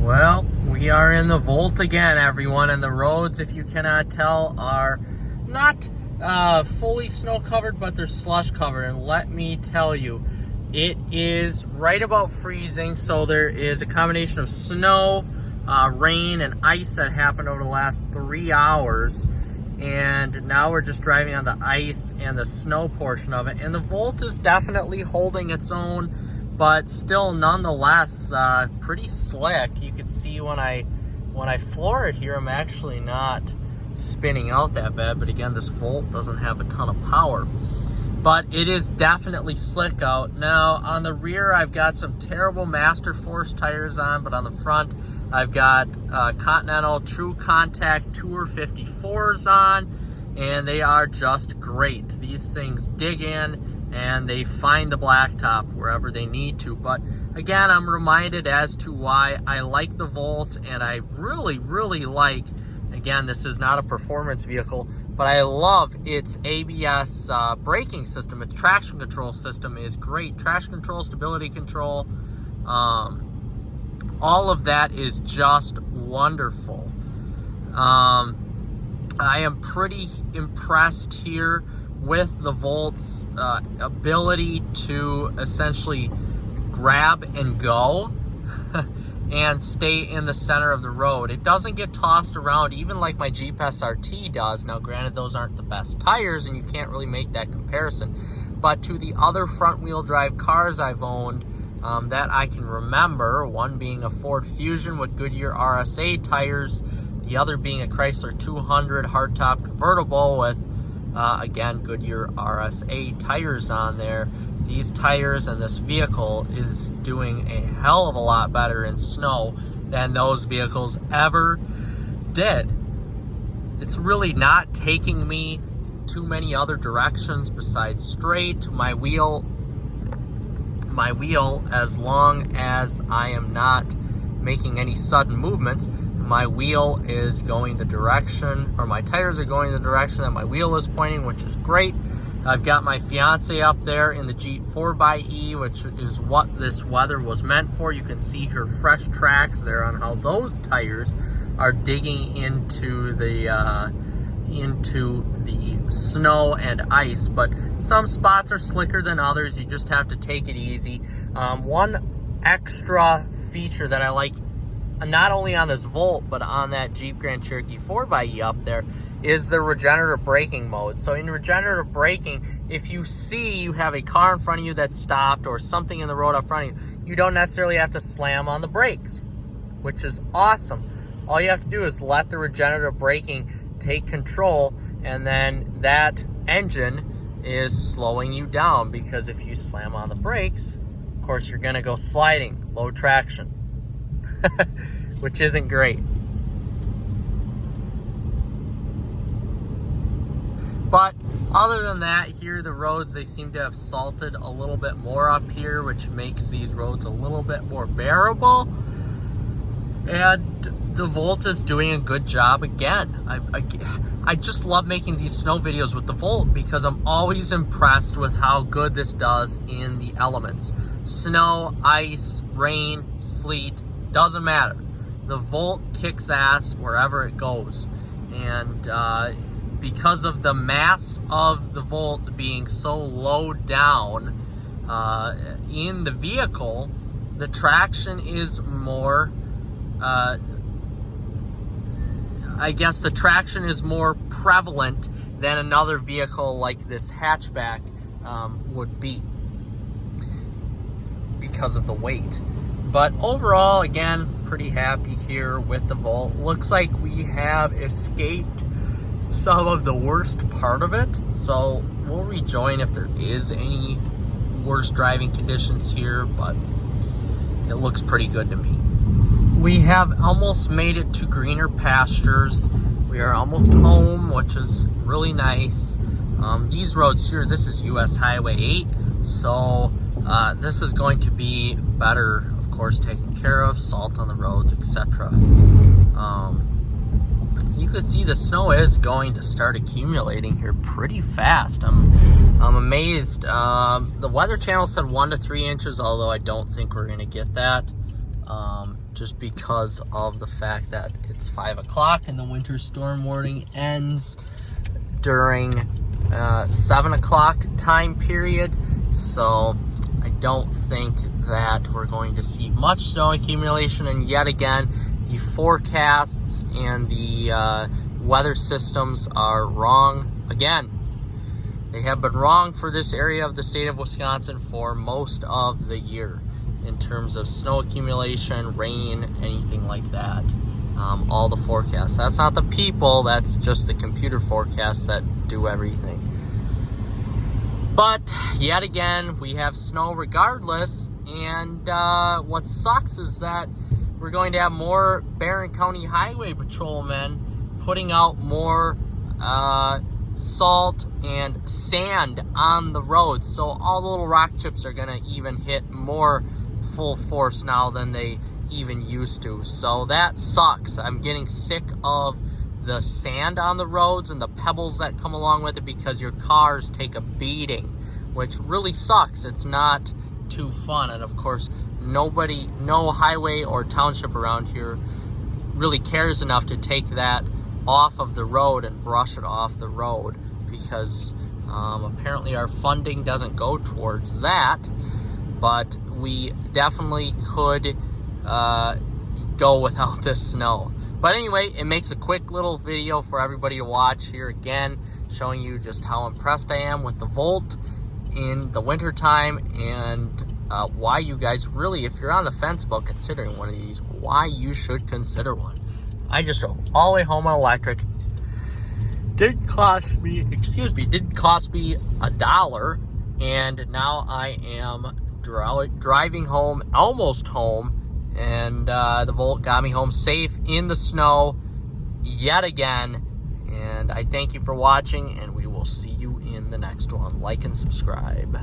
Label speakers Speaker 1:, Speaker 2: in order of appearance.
Speaker 1: Well, we are in the Volt again, everyone, and the roads, if you cannot tell, are not fully snow covered, but they're slush covered. And let me tell you, it is right about freezing, so there is a combination of snow, rain, and ice that happened over the last 3 hours. And now we're just driving on the ice and the snow portion of it. And the Volt is definitely holding its own, but still nonetheless pretty slick. You can see when I floor it here, I'm actually not spinning out that bad. But again, this Volt doesn't have a ton of power. But it is definitely slick out. Now, on the rear, I've got some terrible Master Force tires on, but on the front, I've got Continental True Contact Tour 54s on, and they are just great. These things dig in, and they find the blacktop wherever they need to. But again, I'm reminded as to why I like the Volt, and I really, really like, again, this is not a performance vehicle, but I love its ABS braking system. Its traction control system is great. Traction control, stability control, all of that is just wonderful. I am pretty impressed here with the Volt's ability to essentially grab and go and stay in the center of the road. It doesn't get tossed around even like my Jeep SRT does. Now, granted, those aren't the best tires, and you can't really make that comparison. But to the other front-wheel drive cars I've owned that I can remember, one being a Ford Fusion with Goodyear RSA tires, the other being a Chrysler 200 hardtop convertible with, again, Goodyear RSA tires on there. These tires and this vehicle is doing a hell of a lot better in snow than those vehicles ever did. It's really not taking me too many other directions besides straight. My wheel, as long as I am not making any sudden movements, my wheel is going the direction, or my tires are going the direction that my wheel is pointing, which is great. I've got my fiance up there in the Jeep 4xe, which is what this weather was meant for. You can see her fresh tracks there on how those tires are digging into the snow and ice. But some spots are slicker than others. You just have to take it easy. One extra feature that I like, not only on this Volt, but on that Jeep Grand Cherokee 4xe up there, is the regenerative braking mode. So in regenerative braking, if you see you have a car in front of you that's stopped or something in the road up front of you, you don't necessarily have to slam on the brakes, which is awesome. All you have to do is let the regenerative braking take control, and then that engine is slowing you down, because if you slam on the brakes, of course, you're going to go sliding, low traction, which isn't great. But other than that, here the roads, they seem to have salted a little bit more up here, which makes these roads a little bit more bearable. And the Volt is doing a good job again. I just love making these snow videos with the Volt, because I'm always impressed with how good this does in the elements. Snow, ice, rain, sleet, doesn't matter. The Volt kicks ass wherever it goes. And because of the mass of the Volt being so low down in the vehicle, the traction is more, I guess the traction is more prevalent than another vehicle like this hatchback would be, because of the weight. But overall, again, pretty happy here with the Volt. Looks like we have escaped some of the worst part of it, so we'll rejoin if there is any worse driving conditions here, but it looks pretty good to me. We have almost made it to greener pastures. We are almost home, which is really nice. These roads here, this is US Highway 8, so this is going to be better, of course, taken care of, salt on the roads, etc. You could see the snow is going to start accumulating here pretty fast. I'm amazed. The Weather Channel said 1 to 3 inches, although I don't think we're going to get that. just because of the fact that it's 5 o'clock and the winter storm warning ends during 7 o'clock time period. So I don't think that we're going to see much snow accumulation. And yet again, the forecasts and the weather systems are wrong again. They have been wrong for this area of the state of Wisconsin for most of the year in terms of snow accumulation, rain, anything like that. All the forecasts. That's not the people, that's just the computer forecasts that do everything. But yet again, we have snow regardless, and what sucks is that we're going to have more Barron County Highway Patrolmen putting out more salt and sand on the roads. So all the little rock chips are going to even hit more full force now than they even used to. So that sucks. I'm getting sick of the sand on the roads and the pebbles that come along with it, because your cars take a beating, which really sucks. It's not too fun. And of course, no highway or township around here really cares enough to take that off of the road and brush it off the road, because apparently our funding doesn't go towards that. But we definitely could go without this snow. But anyway, it makes a quick little video for everybody to watch here again, showing you just how impressed I am with the Volt in the wintertime, and why you guys really, if you're on the fence about considering one of these, why you should consider one. I just drove all the way home on electric. Didn't cost me $1, and now I am driving home, almost home, and the Volt got me home safe in the snow yet again. And I thank you for watching, and we will see you in the next one. Like and subscribe.